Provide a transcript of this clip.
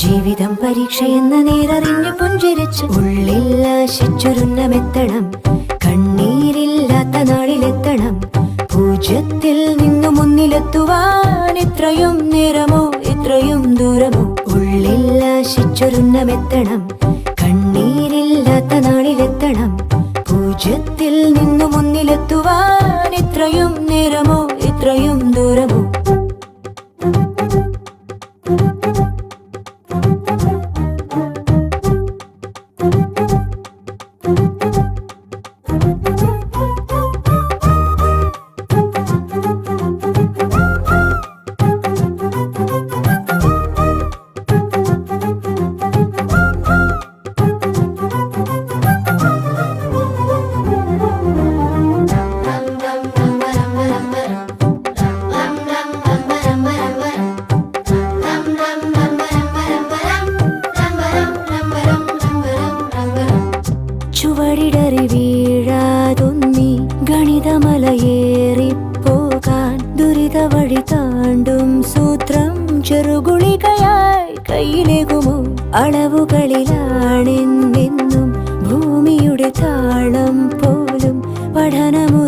ജീവിതം പരീക്ഷയെന്ന നേരറിഞ്ഞു പുഞ്ചിരിച്ച് ഉള്ളിൽ ആശിച്ചൊരുന്നമെത്തണം. കണ്ണീരില്ലാത്ത നാളിലെത്തണം. പൂജ്യത്തിൽ നിന്നു മുന്നിലെത്തുവാൻ ഇത്രയും നേരമോ ഇത്രയും ദൂരമോ? ഉള്ളിൽ ആശിച്ചൊരുന്നമെത്തണം. കണ്ണീരില്ലാത്ത നാളിലെത്തണം. പൂജ്യത്തിൽ നിന്നു മുന്നിലെത്തുവാൻ ഇത്രയും നേരമോ ഇത്രയും ദൂരമോ? ചുവടിടറി വീഴാതൊന്നി ഗണിതമലയേറിപ്പോകാൻ ദുരിത വഴി താണ്ടും സൂത്രം ചെറുകുളികയായി കയ്യിലേകുമോ? അളവുകളിലാണെന്നെന്നും ഭൂമിയുടെ താളം പോലും പഠനമു